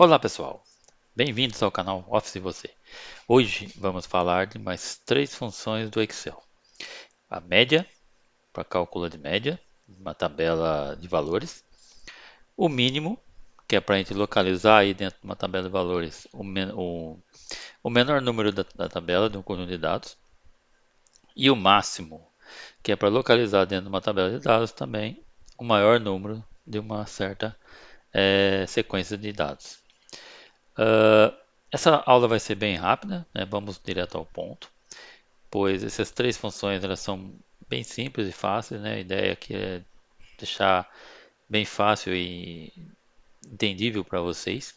Olá pessoal, bem-vindos ao canal Office Você. Hoje vamos falar de mais três funções do Excel. A média, para cálculo de média, uma tabela de valores. O mínimo, que é para a gente localizar aí dentro de uma tabela de valores o menor número da tabela de um conjunto de dados. E o máximo, que é para localizar dentro de uma tabela de dados também o maior número de uma certa sequência de dados. Ah, essa aula vai ser bem rápida, né? Vamos direto ao ponto, pois essas três funções elas são bem simples e fáceis, né? A ideia aqui é deixar bem fácil e entendível para vocês.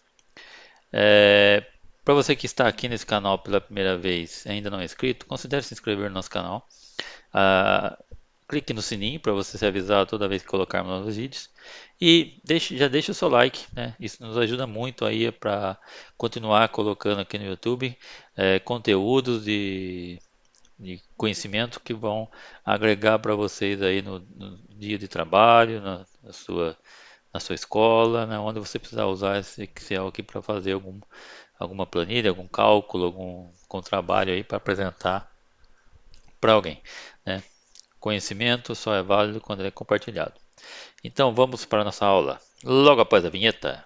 É, para você que está aqui nesse canal pela primeira vez e ainda não é inscrito, considere se inscrever no nosso canal. Ah, clique no sininho para você ser avisado toda vez que colocarmos novos vídeos. E já deixe o seu like, né? Isso nos ajuda muito aí para continuar colocando aqui no YouTube conteúdos de conhecimento que vão agregar para vocês aí no dia de trabalho, na sua escola, né? Onde você precisar usar esse Excel aqui para fazer alguma planilha, algum cálculo, algum trabalho aí para apresentar para alguém, né? Conhecimento só é válido quando ele é compartilhado. Então vamos para a nossa aula. Logo após a vinheta.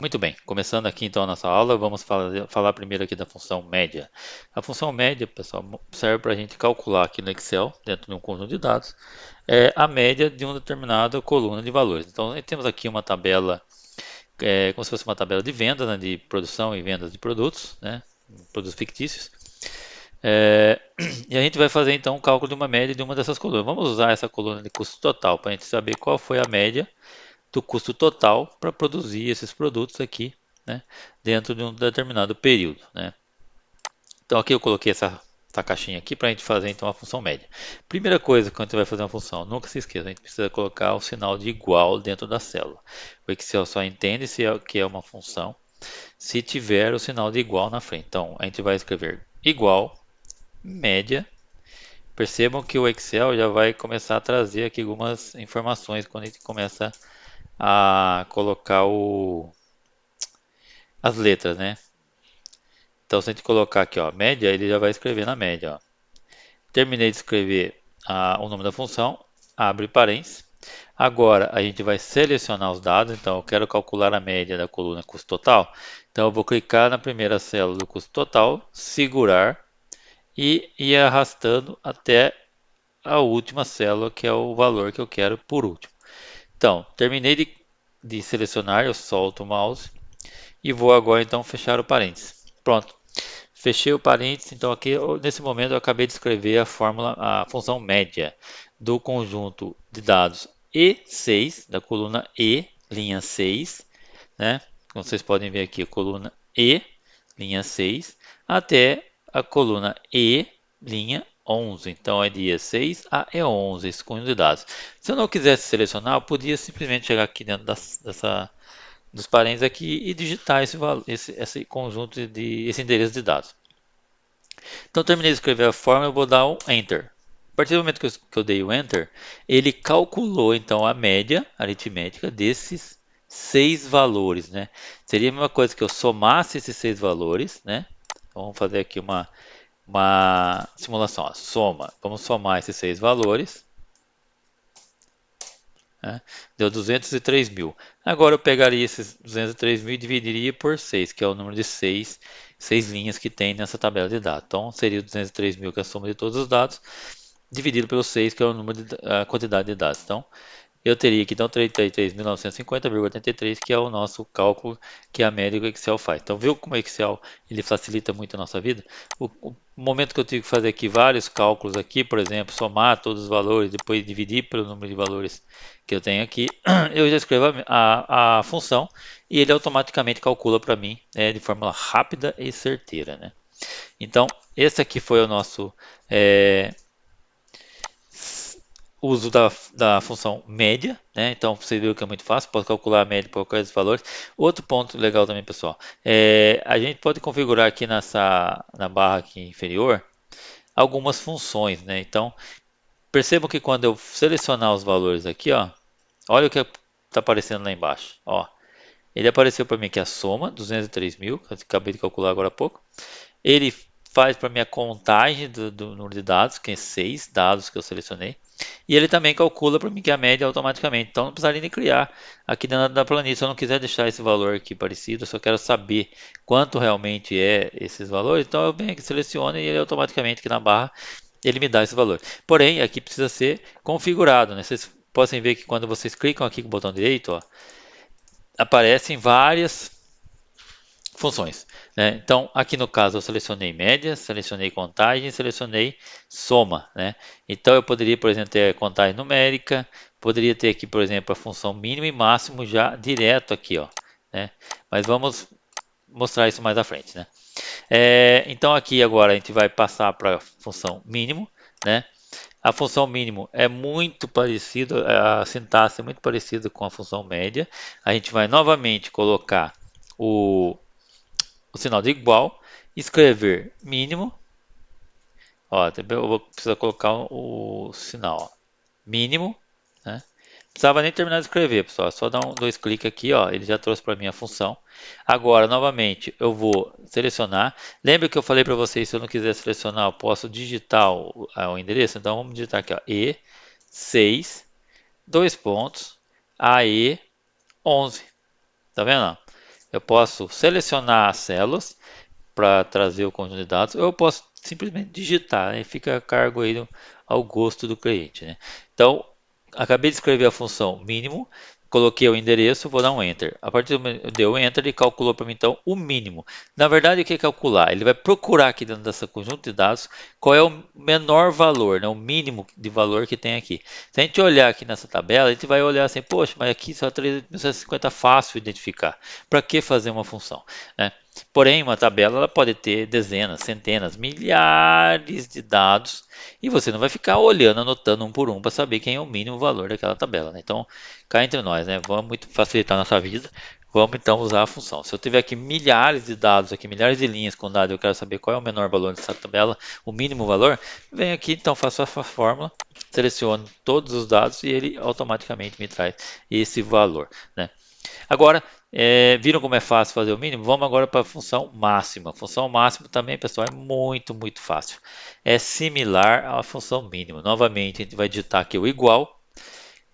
Muito bem, começando aqui então a nossa aula, vamos falar primeiro aqui da função média. A função média, pessoal, serve para a gente calcular aqui no Excel, dentro de um conjunto de dados, a média de uma determinada coluna de valores. Então temos aqui uma tabela, como se fosse uma tabela de vendas, né, de produção e vendas de produtos, né, produtos fictícios. É, e a gente vai fazer então o cálculo de uma média de uma dessas colunas. Vamos usar essa coluna de custo total para a gente saber qual foi a média do custo total para produzir esses produtos aqui, né, dentro de um determinado período, né. Então aqui eu coloquei essa caixinha aqui para a gente fazer então a função média. Primeira coisa quando você vai fazer uma função, nunca se esqueça, a gente precisa colocar o sinal de igual dentro da célula. O Excel só entende se é que é uma função se tiver o sinal de igual na frente. Então a gente vai escrever igual média. Percebam que o Excel já vai começar a trazer aqui algumas informações quando a gente começa a colocar as letras, né? Então, se a gente colocar aqui, ó, média, ele já vai escrever na média, ó. Terminei de escrever o nome da função, abre parênteses. Agora, a gente vai selecionar os dados, então eu quero calcular a média da coluna custo total. Então, eu vou clicar na primeira célula do custo total, segurar e ir arrastando até a última célula, que é o valor que eu quero por último. Então, terminei de selecionar, eu solto o mouse e vou agora então fechar o parênteses. Pronto, fechei o parênteses, então aqui nesse momento eu acabei de escrever a função média do conjunto de dados E6, da coluna E, linha 6, né? Como vocês podem ver aqui, a coluna E, linha 6, até a coluna E, linha 11. Então é de E6 a E11, esse conjunto de dados. Se eu não quisesse selecionar, eu podia simplesmente chegar aqui dentro dos parênteses aqui e digitar esse conjunto esse endereço de dados. Então terminei de escrever a fórmula, eu vou dar um Enter. A partir do momento que eu dei o Enter, ele calculou então a média aritmética desses seis valores, né? Seria a mesma coisa que eu somasse esses seis valores, né? Então, vamos fazer aqui uma simulação, ó. Soma. Vamos somar esses seis valores, né? Deu 203 mil. Agora eu pegaria esses 203 mil e dividiria por 6, que é o número de seis linhas que tem nessa tabela de dados. Então seria 203 mil, que é a soma de todos os dados, dividido pelo 6, que é o número a quantidade de dados. Então eu teria que então 33.950,83, que é o nosso cálculo que a média que o Excel faz. Então, viu como o Excel ele facilita muito a nossa vida? O momento que eu tive que fazer aqui vários cálculos aqui, por exemplo, somar todos os valores, depois dividir pelo número de valores que eu tenho aqui, eu já escrevo a função e ele automaticamente calcula para mim, de forma rápida e certeira, né? Então, esse aqui foi o nosso é, uso da função média, né? Então você viu que é muito fácil, pode calcular a média por qualquer dos valores. Outro ponto legal também, pessoal, a gente pode configurar aqui na barra aqui inferior algumas funções, né? Então Percebam que quando eu selecionar os valores aqui, ó, olha o que está aparecendo lá embaixo. Ó, ele apareceu para mim aqui a soma, 203 mil, que eu acabei de calcular agora há pouco. Ele faz para mim a contagem do número de dados, que é 6 dados que eu selecionei. E ele também calcula para mim que a média automaticamente. Então não precisaria nem criar aqui dentro da planilha. Se eu não quiser deixar esse valor aqui parecido, eu só quero saber quanto realmente é esses valores. Então eu venho aqui, seleciono e ele automaticamente aqui na barra ele me dá esse valor. Porém, aqui precisa ser configurado, né? Vocês podem ver que quando vocês clicam aqui com o botão direito, ó, aparecem várias funções, né? Então, aqui no caso, eu selecionei média, selecionei contagem, selecionei soma, né? Então, eu poderia, por exemplo, ter contagem numérica, poderia ter aqui, por exemplo, a função mínimo e máximo já direto aqui, ó, né? Mas vamos mostrar isso mais à frente, né? Então, aqui agora a gente vai passar para a função mínimo, né? A função mínimo é muito parecida, a sintaxe é muito parecida com a função média. A gente vai novamente colocar o sinal de igual, escrever mínimo, ó, eu vou precisar colocar o sinal, ó, mínimo, né? Precisava nem terminar de escrever, pessoal, só dar dois cliques aqui, ó, ele já trouxe para mim a função. Agora, novamente, eu vou selecionar. Lembra que eu falei para vocês, se eu não quiser selecionar, eu posso digitar o endereço? Então, vamos digitar aqui, ó, E6, dois pontos, AE11, tá vendo? Eu posso selecionar as células para trazer o conjunto de dados, ou eu posso simplesmente digitar, né? Fica a cargo aí ao gosto do cliente, né? Então, acabei de escrever a função mínimo, coloquei o endereço, vou dar um enter. A partir do deu enter, ele calculou para mim então o mínimo. Na verdade, o que é calcular? Ele vai procurar aqui dentro dessa conjunto de dados qual é o menor valor, né? O mínimo de valor que tem aqui. Se a gente olhar aqui nessa tabela, a gente vai olhar assim, poxa, mas aqui só 3.150 fácil identificar. Para que fazer uma função, né? Porém, uma tabela ela pode ter dezenas, centenas, milhares de dados e você não vai ficar olhando, anotando um por um para saber quem é o mínimo valor daquela tabela, né? Então, cá entre nós, né? Vamos muito facilitar a nossa vida. Vamos então usar a função. Se eu tiver aqui milhares de dados, aqui milhares de linhas com dados, eu quero saber qual é o menor valor dessa tabela, o mínimo valor, venho aqui, então faço a fórmula, seleciono todos os dados e ele automaticamente me traz esse valor, né? Agora, viram como é fácil fazer o mínimo? Vamos agora para a função máxima. A função máxima também, pessoal, é muito, muito fácil. É similar à função mínima. Novamente, a gente vai digitar aqui o igual,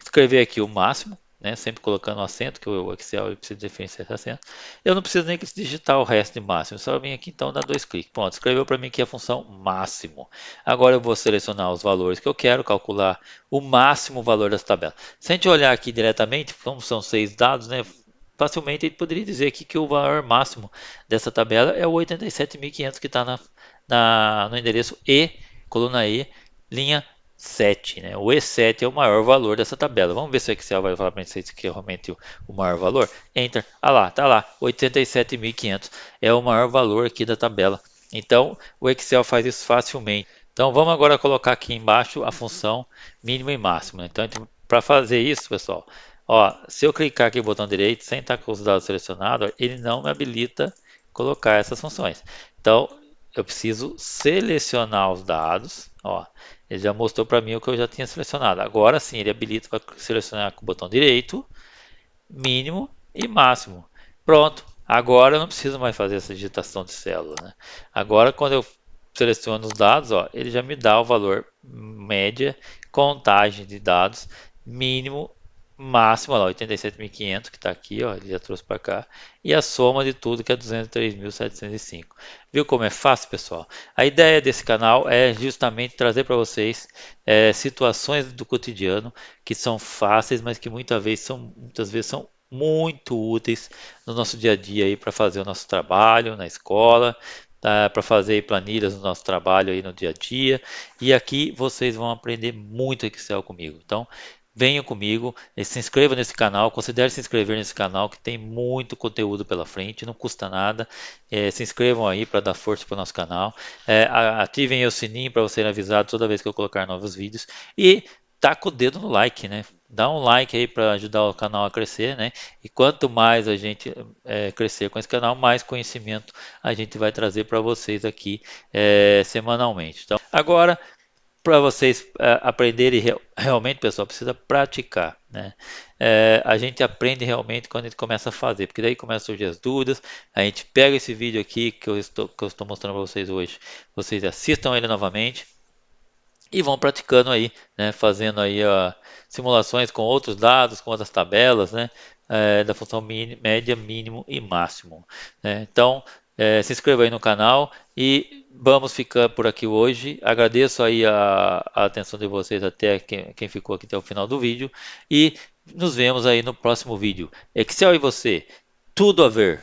escrever aqui o máximo, né? Sempre colocando o acento, que o Excel precisa diferenciar esse acento. Eu não preciso nem digitar o resto de máximo, só vim aqui então dar dois cliques. Pronto, escreveu para mim aqui a função máximo. Agora eu vou selecionar os valores que eu quero, calcular o máximo valor dessa tabela. Se a gente olhar aqui diretamente, como são 6 dados, né? Facilmente a gente poderia dizer aqui que o valor máximo dessa tabela é o 87.500 que está no endereço E, coluna E, linha 7, né? O E7 é o maior valor dessa tabela. Vamos ver se o Excel vai falar para gente se esse aqui é realmente o maior valor. Enter. Ah lá, tá lá. 87.500 é o maior valor aqui da tabela. Então, o Excel faz isso facilmente. Então, vamos agora colocar aqui embaixo a função mínimo e máximo, né? Então, para fazer isso, pessoal, ó, se eu clicar aqui no botão direito, sem estar com os dados selecionados, ele não me habilita colocar essas funções. Então, eu preciso selecionar os dados. Ó, ele já mostrou para mim o que eu já tinha selecionado. Agora sim, ele habilita para selecionar com o botão direito, mínimo e máximo. Pronto. Agora eu não preciso mais fazer essa digitação de célula, né? Agora, quando eu seleciono os dados, ó, ele já me dá o valor média, contagem de dados, mínimo, máximo, olha lá, 87.500 que está aqui, ó, ele já trouxe para cá, e a soma de tudo que é 203.705. Viu como é fácil, pessoal? A ideia desse canal é justamente trazer para vocês situações do cotidiano que são fáceis, mas que muitas vezes são muito úteis no nosso dia a dia aí para fazer o nosso trabalho na escola, tá, para fazer planilhas no nosso trabalho aí no dia a dia. E aqui vocês vão aprender muito Excel comigo. Então, venham comigo, se inscreva nesse canal, considere se inscrever nesse canal que tem muito conteúdo pela frente, não custa nada. Se inscrevam aí para dar força para o nosso canal. Ativem o sininho para serem avisados toda vez que eu colocar novos vídeos. E taca o dedo no like, né? Dá um like aí para ajudar o canal a crescer, né? E quanto mais a gente crescer com esse canal, mais conhecimento a gente vai trazer para vocês aqui semanalmente. Então, agora para vocês aprenderem realmente, pessoal, precisa praticar, né? A gente aprende realmente quando a gente começa a fazer, porque daí começam a surgir as dúvidas. A gente pega esse vídeo aqui que eu estou mostrando para vocês hoje, vocês assistam ele novamente e vão praticando aí, né? Fazendo aí simulações com outros dados, com outras tabelas, né? Da função média, mínimo e máximo, né? Então, se inscreva aí no canal e vamos ficar por aqui hoje. Agradeço aí a atenção de vocês até quem ficou aqui até o final do vídeo e nos vemos aí no próximo vídeo. Excel e você, tudo a ver.